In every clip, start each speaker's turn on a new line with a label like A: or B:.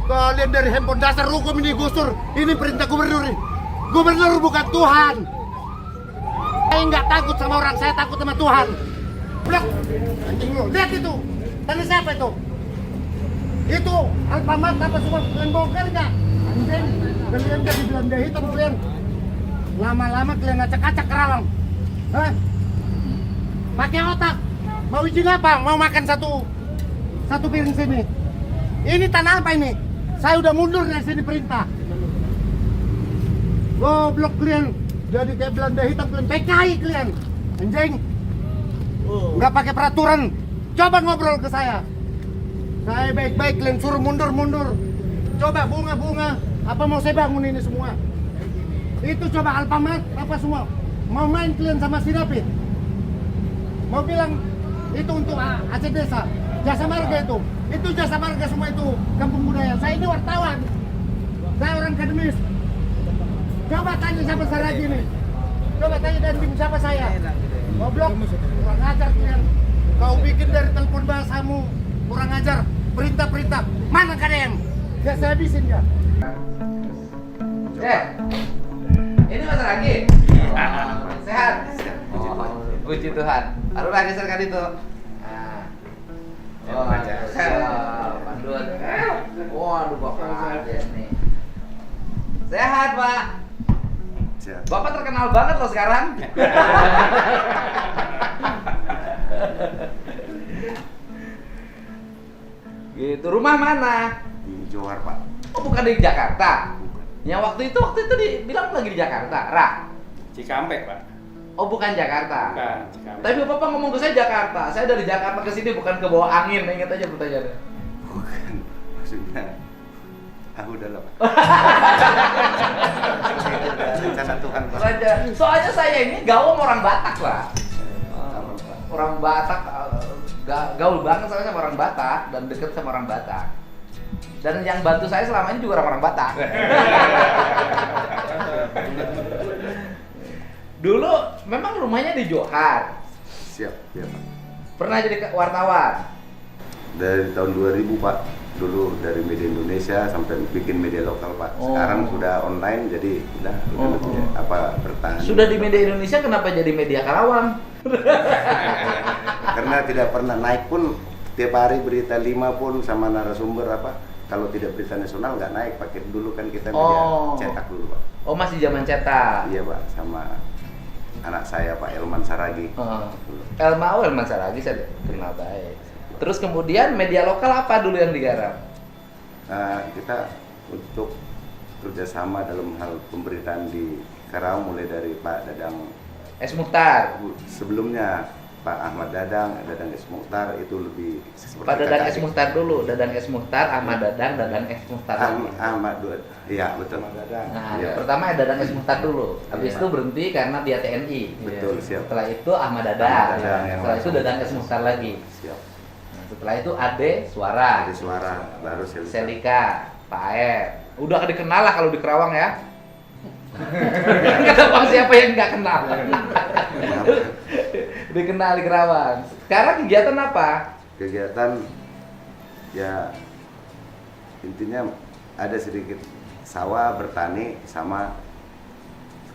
A: Kalian dari handphone dasar hukum ini Gusur. Ini perintah gubernur. Gubernur bukan Tuhan. Saya nggak takut sama orang, saya takut sama Tuhan. Blok, anjing lu, lihat itu. Tadi siapa itu? Itu Alfamart apa semua kalian bongkar nggak? Anjing, kalian jadi Belanda hitam kalian. Lama-lama kalian acak-acak Kerawang. Hah? Pakai otak. Mau izin apa? Mau makan satu piring sini. Ini tanah apa ini? Saya udah mundur dari sini perintah. Goblok kalian. Jadi kayak Belanda hitam kalian. PKI kalian. Anjing. Nggak pakai peraturan. Coba ngobrol ke saya. Saya baik-baik kalian suruh mundur. Coba bunga-bunga. Apa mau saya bangun ini semua? Itu coba Alfamart apa semua. Mau main kalian sama si David. Mau bilang itu untuk Aceh Desa. Jasa Marga itu. Itu jasa marga semua itu kampung budaya. Saya ini wartawan. Saya orang akademis. Coba tanya siapa saya lagi nih. Coba tanya dan tim siapa saya. Goblok. Kurang ajar kalian. Kau bikin dari telepon bahasamu. Kurang ajar. Perintah-perintah. Mana KDM? Ya saya habisin ya.
B: Ini Mas Ragi. Sehat. Puji Tuhan. Lalu lagi geserkan itu. Oh, Pandun. Waduh, Bapak Ades nih. Sehat, Pak.
A: Sehat.
B: Bapak terkenal banget loh sekarang. Gitu, rumah mana?
A: Di Johar, Pak.
B: Oh, bukan di Jakarta. Yang waktu itu dibilang lagi di Jakarta, Ra.
C: Cikampek, Pak.
B: Oh, bukan Jakarta.
C: Bukan, Cikampek.
B: Tapi Bapak ngomong ke saya Jakarta. Saya dari Jakarta ke sini bukan ke bawah angin, ingat aja pertanyaannya.
A: Bukan. Maksudnya aku udah lah, Pak. Rencana Tuhan, Pak.
B: Soalnya saya ini gaul sama orang Batak, Pak.
A: Sama, Pak.
B: Orang Batak gaul banget soalnya sama orang Batak dan deket sama orang Batak. Dan yang bantu saya selama ini juga orang-orang Batak. Dulu memang rumahnya di Johar.
A: Siap, ya, Pak.
B: Pernah jadi wartawan.
A: Dari tahun 2000, Pak. Dulu dari media Indonesia sampai bikin media lokal, Pak. Sekarang sudah online, jadi udah lebih bertahan.
B: Sudah di media Indonesia, kenapa jadi media Karawang?
A: Karena tidak pernah naik pun, tiap hari berita 5 pun sama narasumber apa. Kalau tidak berita nasional nggak naik, pakai dulu kan kita media cetak dulu, Pak.
B: Oh, masih zaman cetak.
A: Iya, Pak, sama anak saya Pak Elman Saragi.
B: Elman Saragi saya kenal baik. Terus kemudian media lokal apa dulu yang digarap?
A: Kita untuk kerjasama dalam hal pemberitaan di Karawang mulai dari Pak Dadang
B: S. Mukhtar.
A: Sebelumnya Pak Ahmad Dadang S. Mukhtar itu lebih seperti
B: Pak Dadang
A: kakak
B: S. Mukhtar dulu, Dadang S. Mukhtar, Ahmad Dadang S. Mukhtar.
A: Ahmad iya betul.
B: Nah,
A: Ya.
B: Pertama Dadang S. Mukhtar dulu. Habis
A: Iya.
B: itu berhenti karena dia TNI.
A: Betul, siap.
B: Setelah itu Ahmad Dadang.
A: Ahmad Dadang, yang
B: Setelah itu
A: lain.
B: Dadang S. Mukhtar lagi.
A: Siap.
B: Nah, setelah itu Ade Suara.
A: Dari suara baru
B: Selika, Pak Aep. Udah dikenal lah kalau di Kerawang ya. Kata Bang siapa yang nggak kenal? Dikenal di Kerawang. Sekarang kegiatan apa?
A: Kegiatan ya intinya ada sedikit sawah bertani sama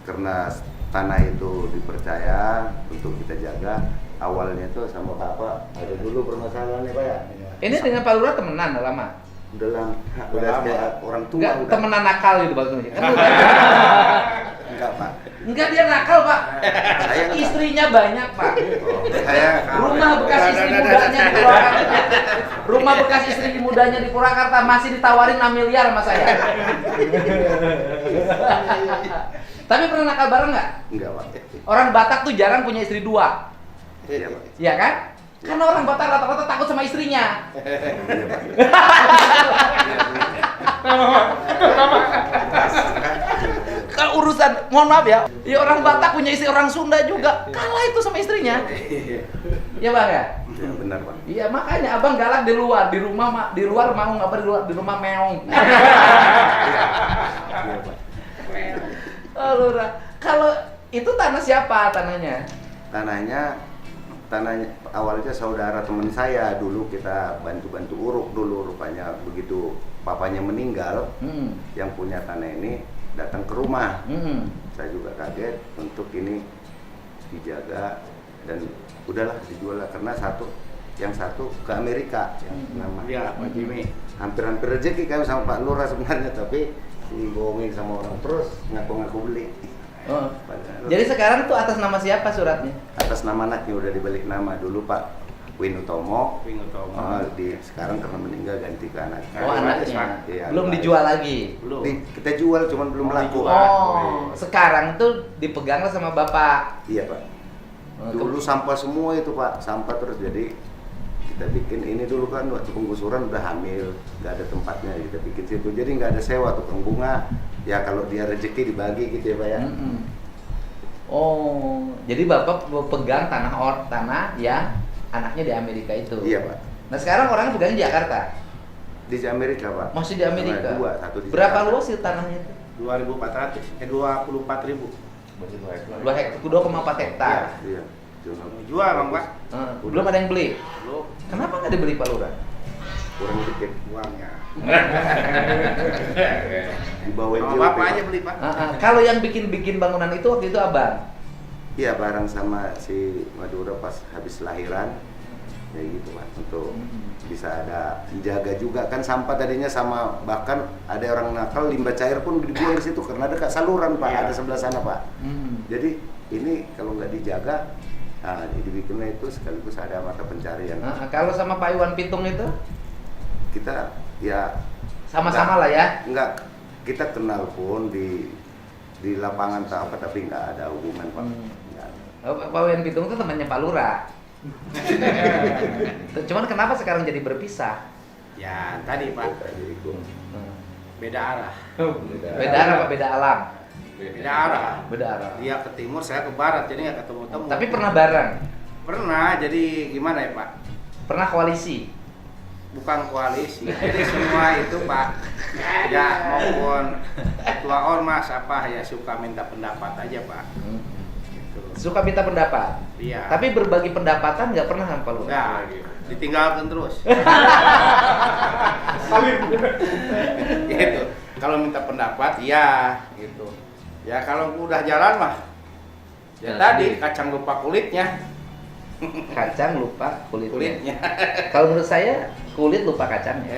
A: karena tanah itu dipercaya untuk kita jaga. Awalnya itu sama Bapak ada dulu permasalahan nih, Pak ya.
B: Ini dengan Pak Lurah temenan udah lama?
A: Udah kayak orang tua
B: Enggak,
A: udah.
B: temenan nakal gitu maksudnya. Kan
A: Enggak, Pak.
B: enggak, dia nakal, Pak.
A: Saya enggak.
B: Istrinya banyak, Pak.
A: Saya
B: Rumah bekas istri mudanya di Purwakarta. Rumah bekas istri mudanya di Purwakarta masih ditawarin 6 miliar sama saya. Tapi pernah nakal bareng nggak?
A: enggak, Pak.
B: Orang Batak tuh jarang punya istri 2.
A: Iya, Pak.
B: Iya kan? Karena orang Batak rata-rata takut sama istrinya.
A: Iya, Pak.
B: Kalau urusan, mohon maaf ya, orang Batak punya istri orang Sunda juga kalah itu sama istrinya. Iya Bang ya?
A: Iya, benar, Pak.
B: Iya makanya abang galak di luar, di rumah di luar mau nggak di rumah meong.
A: Iya, Pak.
B: Oh, Lurah. Kalau itu tanah siapa tanahnya?
A: Tanahnya awalnya saudara teman saya dulu kita bantu-bantu uruk dulu rupanya begitu
C: papanya meninggal, yang punya tanah ini datang ke rumah. Saya juga kaget untuk ini dijaga dan udahlah dijual lah, karena yang satu ke Amerika yang nama
D: Pak Jimmy.
C: hampir rezeki kami sama Pak Lurah sebenarnya, tapi dibohongin sama orang terus ngaku-ngaku beli.
B: Jadi sekarang tuh atas nama siapa suratnya?
C: Atas nama anaknya udah dibalik nama, dulu Pak Win Utomo. Sekarang karena meninggal ganti ke anaknya.
B: Oh, anaknya.
C: Iya,
B: Belum dijual lagi.
D: Belum.
C: Kita jual cuman belum laku.
B: Sekarang tuh dipegang sama bapak.
C: Iya Pak. Dulu sampah semua itu Pak, sampah terus, jadi kita bikin ini dulu kan waktu penggusuran udah hamil, nggak ada tempatnya, kita bikin situ, jadi nggak ada sewa tukang bunga, ya kalau dia rezeki dibagi gitu ya Pak ya.
B: Oh, jadi bapak pegang tanah yang anaknya di Amerika itu.
C: Iya Pak.
B: Nah sekarang orangnya pegang di Jakarta.
C: Di Amerika Pak.
B: Masih di Amerika.
C: Satu di
B: Berapa
C: Jakarta.
B: luas sih tanahnya itu?
D: 24.000, 24.000.
B: 2,4 hektar.
C: Iya.
D: Jual Bang Pak.
B: Belum ada yang beli.
D: Belum.
B: Kenapa nggak dibeli Pak Lurah?
C: Kurang dikit.
D: Uangnya.
C: Dibawain
D: Sama
C: juga,
D: Bapak aja beli Pak.
B: Kalau yang bikin bangunan itu waktu itu abang.
C: Iya, bareng sama si Madura pas habis lahiran. Ya gitu Pak, untuk bisa ada menjaga juga kan sampah tadinya, sama bahkan ada orang nakal limbah cair pun dibuang di situ karena dekat saluran Pak, ada sebelah sana Pak. Jadi ini kalau nggak dijaga, dibikinnya itu sekaligus ada mata pencarian.
B: Kalau sama Pak Iwan Pitung itu?
C: Kita ya
B: Sama-sama lah ya.
C: Enggak, kita kenal pun di lapangan tak apa, tapi nggak ada hubungan Pak. Nggak ada.
B: Pak Iwan Pitung itu temannya Pak Lurah. Cuman kenapa sekarang jadi berpisah?
D: Ya tadi Pak, beda arah.
B: Beda arah apa beda alam?
D: Beda arah.
B: Beda arah.
D: Dia ke timur, saya ke barat, jadi nggak ketemu-temu.
B: Tapi pernah bareng?
D: Pernah, jadi gimana ya Pak?
B: Pernah koalisi?
D: Bukan koalisi, jadi semua itu Pak, ya maupun ketua ormas apa ya suka minta pendapat aja Pak. Gitu.
B: Suka minta pendapat?
D: Iya.
B: Tapi berbagi pendapatan nggak pernah sama Pak Lurah?
D: Nggak, ditinggalkan terus. Gitu. Kalau minta pendapat, ya gitu. Ya kalau udah jalan mah, ya tadi kacang lupa kulitnya.
B: Kacang lupa kulitnya.
D: Kulitnya.
B: Kalau menurut saya kulit lupa kacangnya.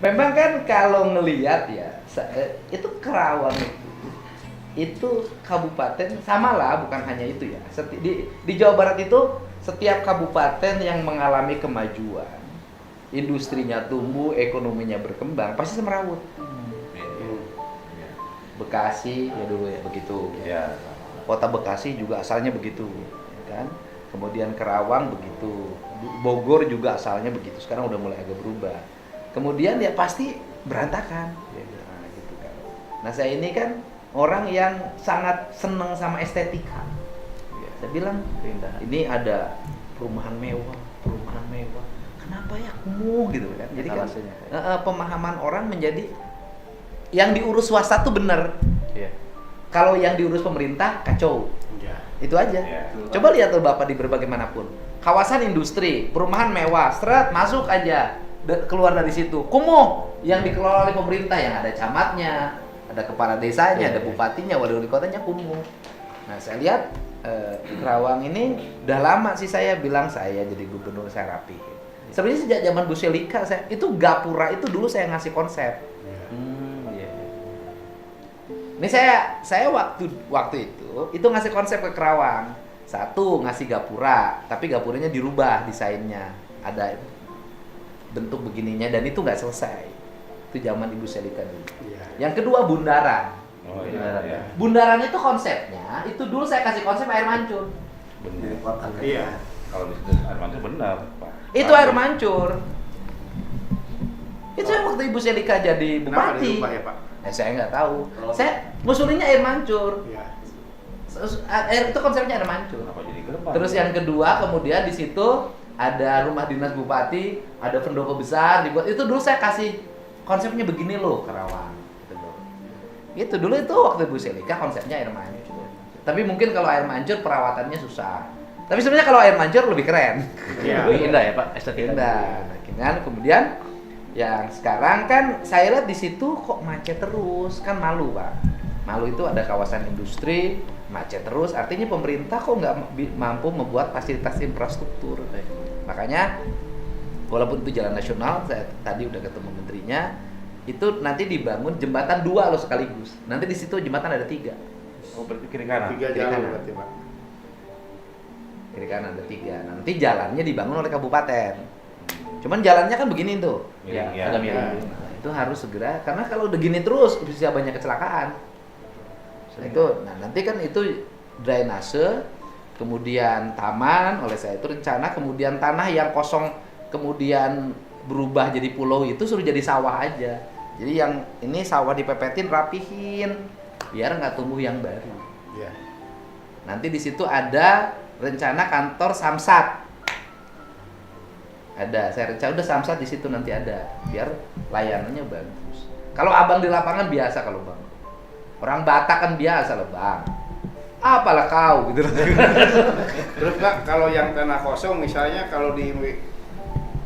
B: Memang kan kalau ngelihat ya, itu Kerawang itu kabupaten samalah, bukan hanya itu ya. Di Jawa Barat itu setiap kabupaten yang mengalami kemajuan, industrinya tumbuh, ekonominya berkembang, pasti semerawut. Bekasi ya dulu ya begitu.
C: Ya.
B: Kota Bekasi juga asalnya begitu, ya kan? Kemudian Kerawang begitu, Bogor juga asalnya begitu. Sekarang udah mulai agak berubah. Kemudian ya pasti berantakan, nah, gitu kan. Nah saya ini kan orang yang sangat seneng sama estetika. Saya bilang ini ada perumahan mewah. Kenapa ya kumuh gitu kan? Jadi kan pemahaman orang menjadi yang diurus swasta tuh bener. Kalau yang diurus pemerintah kacau.
D: Ya.
B: Itu aja. Coba lihat tuh Bapak di berbagai manapun. Kawasan industri, perumahan mewah, seret masuk aja, keluar dari situ. Kumuh yang dikelola oleh pemerintah, yang ada camatnya, ada kepala desanya, ada bupatinya, wali kotanya kumuh. Nah, saya lihat Kerawang ini udah lama sih saya bilang saya jadi gubernur saya rapi. Sebenarnya sejak zaman Bu Selika itu gapura itu dulu saya ngasih konsep. Ini saya waktu itu ngasih konsep ke Kerawang. Satu, ngasih gapura, tapi gapuranya dirubah desainnya. Ada bentuk begininya dan itu nggak selesai. Itu zaman Ibu Selika dulu. Yang kedua, bundaran. Bundaran itu konsepnya, itu dulu saya kasih konsep air mancur.
C: Benar.
D: Iya.
E: Kalau di situ air mancur benar, Pak.
B: Itu air mancur. Itu yang waktu Ibu Selika jadi
D: Kenapa
B: bupati.
D: dirubah ya Pak?
B: Saya nggak tahu. Saya ngusulinnya air mancur.
D: Iya.
B: Air itu konsepnya air mancur.
E: Kenapa jadi gerbang?
B: Terus yang kedua, kemudian di situ ada rumah dinas bupati, ada pendopo besar dibuat. Itu dulu saya kasih konsepnya begini loh, Kerawang. Itu dulu itu waktu Bu Selika konsepnya air mancur. Tapi mungkin kalau air mancur perawatannya susah. Tapi sebenarnya kalau air mancur lebih keren.
D: Iya.
E: Lebih indah ya Pak, estetika.
B: Indah. Nah, kan kemudian yang sekarang kan saya lihat di situ kok macet terus, kan Malu Pak. Malu itu ada kawasan industri, macet terus. Artinya pemerintah kok nggak mampu membuat fasilitas infrastruktur. Makanya walaupun itu jalan nasional, saya tadi udah ketemu menterinya, itu nanti dibangun jembatan 2 loh sekaligus. Nanti di situ jembatan ada 3.
E: Oh, berarti kiri kanan.
D: 3
B: Kiri
D: jalan
B: kanan.
D: berarti Pak.
B: Kiri kanan ada 3. Nanti jalannya dibangun oleh kabupaten. Cuman jalannya kan begini tuh.
E: Miring, ya.
B: Ada miring. Nah, itu harus segera karena kalau udah gini terus bisa banyak kecelakaan. Nah, nanti kan itu drainase, kemudian taman oleh saya itu rencana, kemudian tanah yang kosong kemudian berubah jadi pulau itu suruh jadi sawah aja. Jadi yang ini sawah dipepetin, rapihin biar nggak tumbuh yang baru.
D: Iya.
B: Nanti di situ ada rencana kantor Samsat. Ada, saya rencana udah Samsat di situ nanti ada, biar layanannya bagus. Kalau abang di lapangan biasa kalau bang, orang Batak kan biasa loh bang. Apalah kau gitu.
D: Terus Pak, kalau yang tanah kosong misalnya kalau di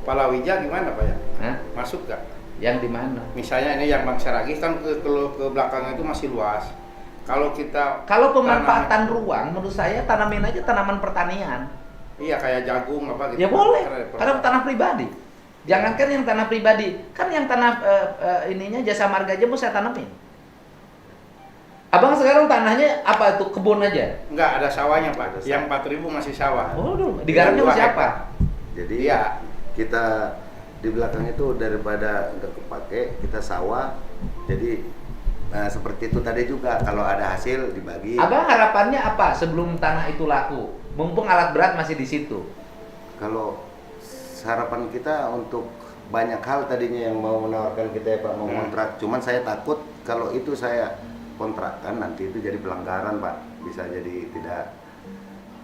D: Palawija gimana Pak ya?
B: Hah?
D: Masuk nggak?
B: Yang di mana?
D: Misalnya ini yang Bang Saragih kan ke belakangnya itu masih luas. Kalau kita
B: Kalau pemanfaatan ruang, menurut saya tanamin aja tanaman pertanian.
D: iya kayak jagung apa gitu.
B: Ya boleh,
D: Karena-
B: karena tanah pribadi. Jangankan yang tanah pribadi, kan yang tanah ininya jasa marga aja mau saya tanamin. Abang sekarang tanahnya apa tuh, kebun aja?
D: Enggak ada sawahnya Pak.
C: Ada sawah.
D: Yang 4.000 masih sawah.
B: Oh, digarapnya
D: Dua
B: masih apa?
D: hektar.
C: Jadi
D: Iya.
C: kita di belakang itu daripada nggak kepake, kita sawah. Jadi seperti itu tadi juga kalau ada hasil dibagi.
B: Abang harapannya apa sebelum tanah itu laku? Mumpung alat berat masih di situ.
C: Kalau harapan kita untuk banyak hal tadinya yang mau menawarkan kita ya Pak, mau kontrak. Cuman saya takut kalau itu saya kontrakkan nanti itu jadi pelanggaran Pak, bisa jadi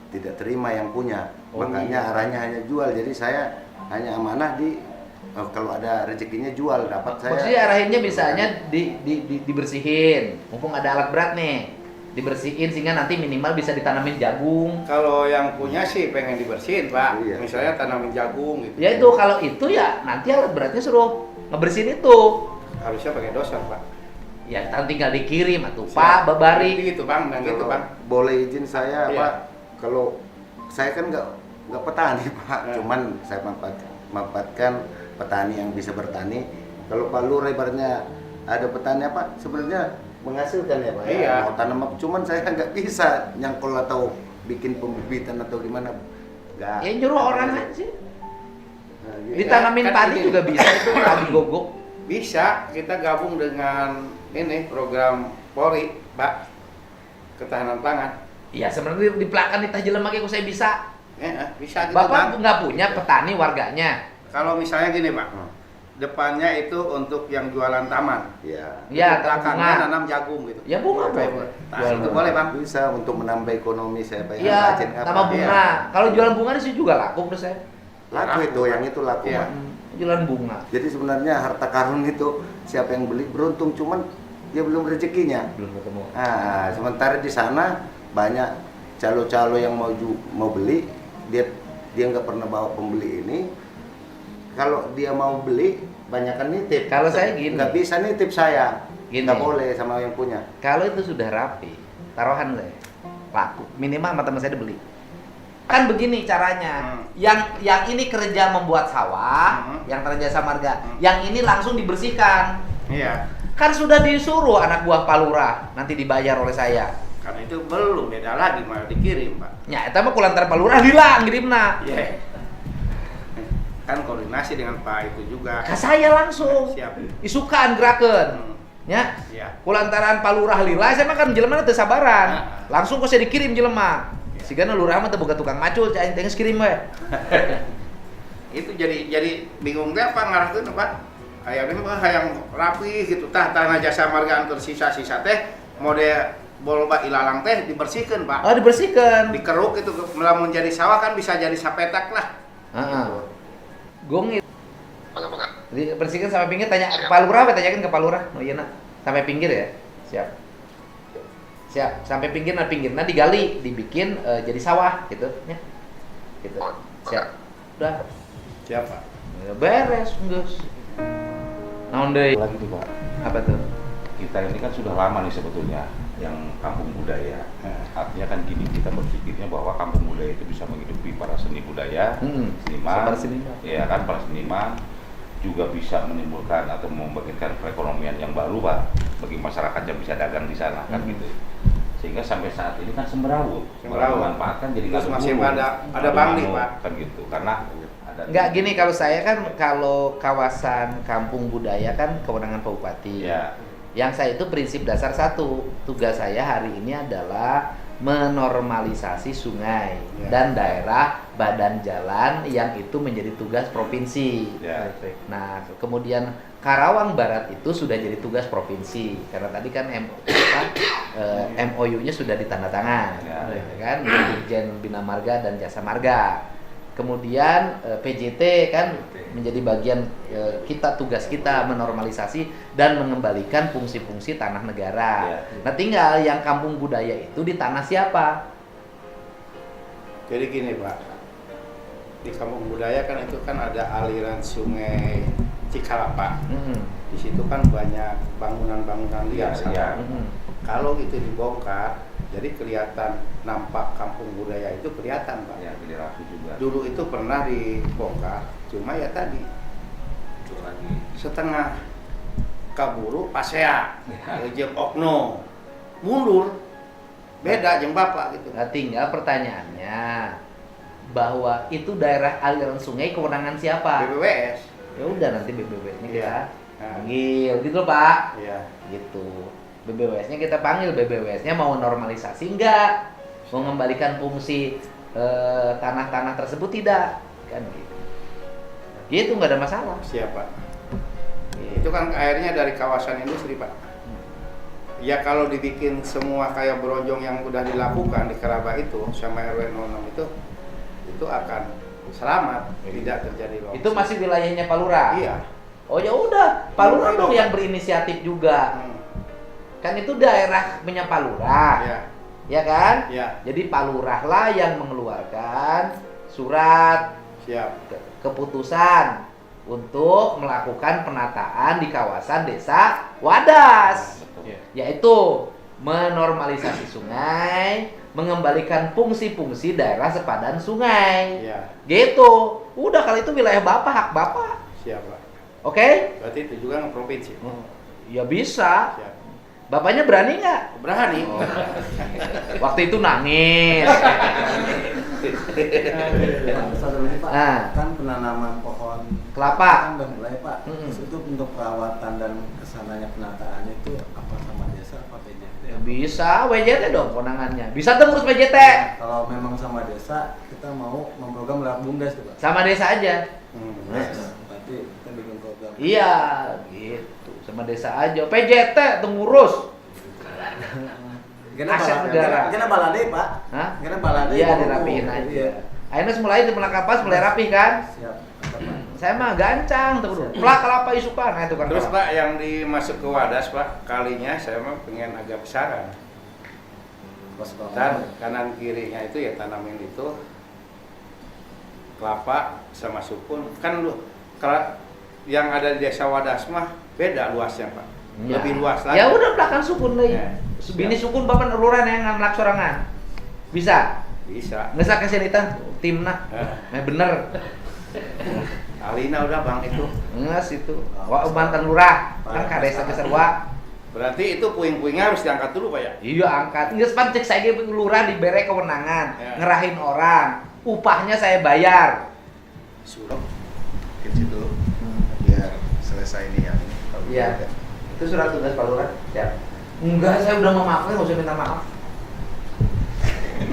C: tidak terima yang punya.
B: Oh,
C: Makanya arahnya hanya jual. Jadi saya hanya amanah kalau ada rezekinya jual, dapat saya.
B: Maksudnya arahinnya misalnya dibersihin. Mumpung ada alat berat nih, dibersihin sehingga nanti minimal bisa ditanamin jagung.
D: Kalau yang punya sih pengen dibersihin Pak.
C: Iya.
D: Misalnya tanamin jagung gitu.
B: Ya itu kalau itu ya nanti alat beratnya suruh ngebersihin itu.
D: Harusnya pakai dosen Pak.
B: Ya kita tinggal dikirim atuh
D: Siap.
B: Pak babari.
D: Gitu Bang, dan gitu
C: Kalau
D: Bang.
C: boleh izin saya
D: Iya.
C: Pak, kalau saya kan nggak petani Pak,
D: Ya.
C: cuman saya manfaatkan petani yang bisa bertani. Kalau Pak Lurah ibaratnya ada petani apa sebenarnya menghasilkan ya Pak.
D: Iya.
C: Ya, mau tanam apa, cuman saya nggak bisa nyangkul atau bikin pembibitan atau gimana. Nggak.
B: Ya nyuruh orang aja.
C: Nah, gitu.
B: Ditanamin
D: Kan
B: padi
D: ini.
B: juga bisa itu padi gogok.
D: Bisa kita gabung dengan ini program Polri, Pak. Ketahanan pangan.
B: Iya sebenarnya di pelakan di Tajilem make saya bisa.
D: Bisa gitu Bang.
B: Bapak nggak punya petani warganya.
D: Kalau misalnya gini Pak,
C: Hmm.
D: depannya itu untuk yang jualan taman.
C: Ya.
B: Iya,
D: Belakangnya
B: bunga.
D: nanam jagung gitu.
B: Ya bunga
C: Boleh.
B: Pak.
D: Nah,
B: Jual
D: itu
B: bunga.
D: boleh Bang.
C: Bisa untuk menambah ekonomi saya Pak. yang
B: Iya,
C: rajin apa.
B: nama bunga. Kalau jualan bunga di sini juga laku menurut saya.
C: Laku itu, yang itu laku
D: Iya.
C: Pak.
B: Jualan bunga.
C: Jadi sebenarnya harta karun itu siapa yang beli beruntung, cuman dia belum rezekinya.
B: Belum ketemu.
C: Nah, sementara di sana banyak calo-calo yang mau beli, dia nggak pernah bawa pembeli ini. Kalau dia mau beli, banyakan nitip.
B: Kalau saya gini.
C: Nggak bisa nitip saya,
B: Gini.
C: nggak boleh sama yang punya.
B: Kalau itu sudah rapi, taruhan saya laku. Minimal sama teman saya dibeli. Kan begini caranya. Yang ini kerja membuat sawah, yang terjasa marga. Yang ini langsung dibersihkan.
D: Iya.
B: Kan sudah disuruh anak buah Pak Lurah nanti dibayar oleh saya.
D: Karena itu belum beda lagi malah dikirim Pak.
B: Ya, eta mah kulantar Pak Lurah hilang ngirimna.
D: Iya. Kan koordinasi dengan Pak itu juga.
B: Ka saya langsung.
D: Siap.
B: Isukan gerakeun.
D: Hmm.
B: Ya.
D: Iya.
B: Kulantaran Pak Lurah lila saya mah kan jelema teu sabaran.
D: Nah.
B: Langsung kok saya dikirim jelema.
D: Iya.
B: Sigana lurah mah teu boga tukang macul, cai teh geus kirim we.
D: Itu jadi bingung deh Pak ngarahkeun Pak. Hayang mah hayang rapi gitu tah tanah jasa marga anu tersisa-sisa teh mode bolba ilalang teh dibersihkeun Pak.
B: Oh, dibersihkan.
D: Dikeruk itu melamun jadi sawah kan bisa jadi sapetak lah.
B: Heeh. Gong itu. Dibersihkan sampai pinggir, tanya ke Pak Lurah, tanyakan ke Pak Lurah. Oh iya nak, sampai pinggir ya. Siap. Siap, sampai pinggir nah digali, dibikin jadi sawah gitu ya. Gitu. Siap. Udah.
D: Siapa?
B: Ya, beres, Gus. Naon deui?
E: Lagi tuh Pak,
B: Apa tuh?
E: kita ini kan sudah lama nih sebetulnya yang kampung budaya. Artinya kan gini, kita berpikirnya bahwa kampung budaya itu bisa menghidupi para seni budaya, seniman,
B: Para seniman.
E: ya kan, para seniman juga bisa menimbulkan atau membangkitkan perekonomian yang baru Pak bagi masyarakat yang bisa dagang di sana kan gitu. Sehingga sampai saat ini kan semberawut, memanfaatkan jadi
D: Terus
E: nggak
D: masih
E: berburu.
D: ada bangli, Pak.
E: Kan gitu, karena ada
B: Enggak gini, kalau saya kan kalau kawasan kampung budaya kan kewenangan Pak Bupati.
E: ya.
B: Yang saya itu prinsip dasar satu, tugas saya hari ini adalah menormalisasi sungai
D: Ya.
B: dan daerah badan jalan yang itu menjadi tugas provinsi.
E: Ya.
B: Nah, kemudian Karawang Barat itu sudah jadi tugas provinsi karena tadi kan MOU-nya sudah ditandatangan,
E: Ya.
B: kan, Dirjen Bina Marga dan Jasa Marga. Kemudian PJT kan menjadi bagian kita, tugas kita menormalisasi dan mengembalikan fungsi-fungsi tanah negara.
E: Ya.
B: Nah, tinggal yang kampung budaya itu di tanah siapa?
D: Jadi gini Pak, di kampung budaya kan itu kan ada aliran sungai Cikalapa. Di situ kan banyak bangunan-bangunan liar.
E: Iya.
D: Kalau itu dibongkar, jadi kelihatan nampak kampung budaya itu kelihatan Pak.
E: Ya, jadi rapi juga.
D: Dulu itu pernah dibongkar, cuma ya tadi
E: Itu lagi.
D: setengah kaburu pasea, jeung okno mundur, beda jeung bapak gitu.
B: Nah, tinggal pertanyaannya bahwa itu daerah aliran sungai kewenangan siapa?
D: BBWS,
B: Ya udah, nanti BBWS-nya kita
D: Iya.
B: panggil gitu loh, Pak.
D: ya.
B: Gitu. BBWS-nya kita panggil, BBWS-nya mau normalisasi enggak? Mau mengembalikan fungsi tanah-tanah tersebut tidak? Kan gitu. Gitu, nggak ada masalah.
D: Siapa? Itu kan airnya dari kawasan industri Pak. Ya kalau dibikin semua kayak Brojong yang udah dilakukan di Keraba itu sama RW 06 itu akan selamat, tidak terjadi longsor.
B: Itu masih wilayahnya Pak Lurah?
D: Iya.
B: Oh ya udah, Pak Lurah dong yang berinisiatif juga. Kan itu daerah punya Pak Lurah.
D: Ya.
B: Ya kan?
D: Ya,
B: Jadi Pak Lurah lah yang mengeluarkan surat
D: siap.
B: keputusan untuk melakukan penataan di kawasan desa Wadas,
E: Betul.
B: yaitu menormalisasi sungai, mengembalikan fungsi-fungsi daerah sepadan sungai.
D: Ya,
B: Gitu. Udah, kali itu wilayah Bapak, hak Bapak.
D: siap Pak.
B: Oke?
D: Berarti itu juga nge provinsi.
B: Ya bisa.
D: Siap.
B: Bapaknya berani nggak?
D: Berani.
B: Waktu itu nangis.
F: Satu lagi Pak,
B: Ah.
F: kan penanaman pohon
B: Kelapa.
F: kan udah mulai Pak.
B: Mm-mm.
F: Terus itu untuk perawatan dan kesananya penataannya itu apa sama desa apa PJT?
B: Ya bisa, WJT dong kewenangannya. Bisa tuh ngurus WJT.
F: Kalau memang sama desa, kita mau memprogram lewat BUMDes tuh Pak.
B: Sama desa aja.
F: Berarti kita bikin program.
B: Iya, gitu. Sama desa aja. PJT tuh ngurus. Aset negara.
F: Kena balade Pak.
B: Hah?
F: Kena balade.
B: Iya, dirapihin aja.
F: Iya.
B: Akhirnya mulai di Kapas mulai rapih kan?
F: Siap. Mantap, Pak.
B: Saya mah gancang tuh dulu. Plak kelapa isukan, nah itu kan.
D: Terus
B: kelapa.
D: Pak yang dimasuk ke Wadas Pak, kalinya saya mah pengen agak besaran.
F: Pas banget.
D: Dan kanan kirinya itu ya tanamin itu kelapa sama sukun. Kan lu kalau yang ada di desa Wadas mah beda luasnya Pak.
B: Ya.
D: Lebih luas lagi.
B: Ya udah belakang sukun deh.
D: Ya.
B: Bini sukun bapak lurahan yang anak sorangan. Bisa.
D: Bisa.
B: Ngesak ke sini tah timna. Bener.
D: Alina udah Bang itu.
B: Nges itu. Wah, mantan lurah. Kan kadesa geser wa.
D: Berarti itu puing-puingnya harus diangkat dulu Pak ya?
B: Iya, angkat. Geus pan cek saya ge lurah dibere kewenangan,
D: Ya.
B: ngerahin orang. Upahnya saya bayar.
C: Suruh ke situ biar selesai ini yang ini. Kalau
B: Iya.
C: udah.
B: Itu surat tugas Pak Lurah. Siap. Enggak, saya udah memaafkan, nggak usah minta maaf.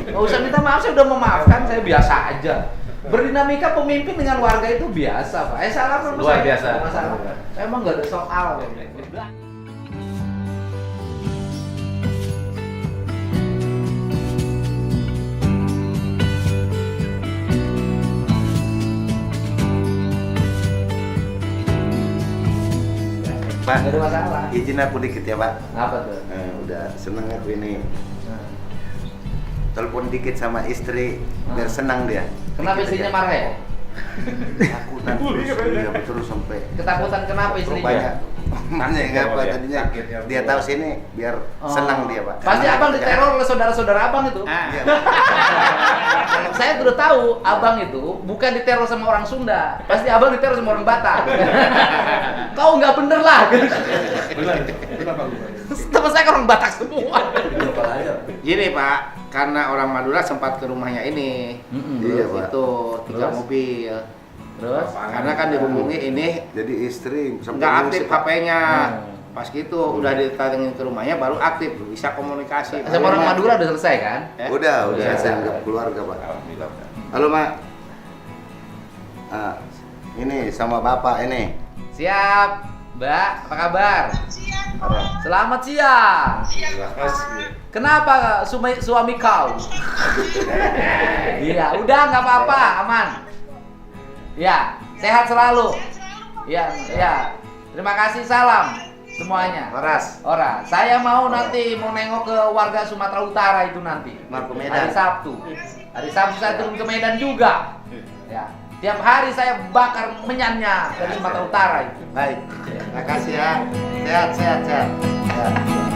B: Nggak usah minta maaf, saya udah memaafkan, saya biasa aja. Berdinamika pemimpin dengan warga itu biasa, Pak. Salah sama
E: Luar
B: saya.
E: biasa.
B: Nggak masalah. Saya emang nggak ada soal.
C: Pak,
B: Nggak ada masalah.
C: izin aku dikit ya Pak.
B: Apa tuh?
C: Udah seneng aku ini. telepon dikit sama istri biar senang dia.
B: Kenapa
C: Dikit
B: istrinya
C: aja.
B: marah ya?
C: Takutan terus, iya terus sampai
B: Ketakutan kenapa istrinya?
C: banyak. Makanya
E: Sakit
C: apa
E: ya,
C: tadinya
E: sakit ya.
C: dia tahu sini biar
B: Oh.
C: senang dia pak.
B: Pasti
C: Karena
B: abang
C: kerjaan-
B: diteror oleh saudara-saudara abang itu.
C: Iya,
B: Saya sudah tahu abang itu bukan diteror sama orang Sunda, pasti abang diteror sama orang Batak. Kau nggak bener lah.
F: Benar Pak Gubernur.
B: Teman saya kan orang Batak semua.
D: Gini Pak, karena orang Madura sempat ke rumahnya ini.
C: Iya, Pak.
D: Itu 3
B: Terus?
D: mobil.
B: Terus?
D: Karena kan dihubungi ini
C: jadi istri
D: nggak aktif
C: ngusir, Pak.
D: HP-nya.
B: Hmm.
D: Pas gitu udah didatengin ke rumahnya baru aktif, bisa komunikasi.
B: Sama orang Madura udah selesai kan?
D: Ya?
C: Udah
B: Iya.
C: saya anggap keluarga pak.
E: Alhamdulillah.
C: Halo mak. Ah, ini sama bapak ini.
B: Siap, Mbak. Apa kabar? Selamat siang. Kenapa suami kau? Iya, udah nggak apa-apa, aman. Ya, sehat selalu. Iya, iya. Terima kasih, salam semuanya.
C: Horas.
B: Saya mau nanti mau nengok ke warga Sumatera Utara itu nanti.
C: Mau ke Medan.
B: Hari Sabtu. Hari Sabtu saya turun ke Medan juga. Ya. Tiap hari saya bakar menyannya dari Sumatera Utara itu.
C: Baik. Terima kasih ya. Sehat.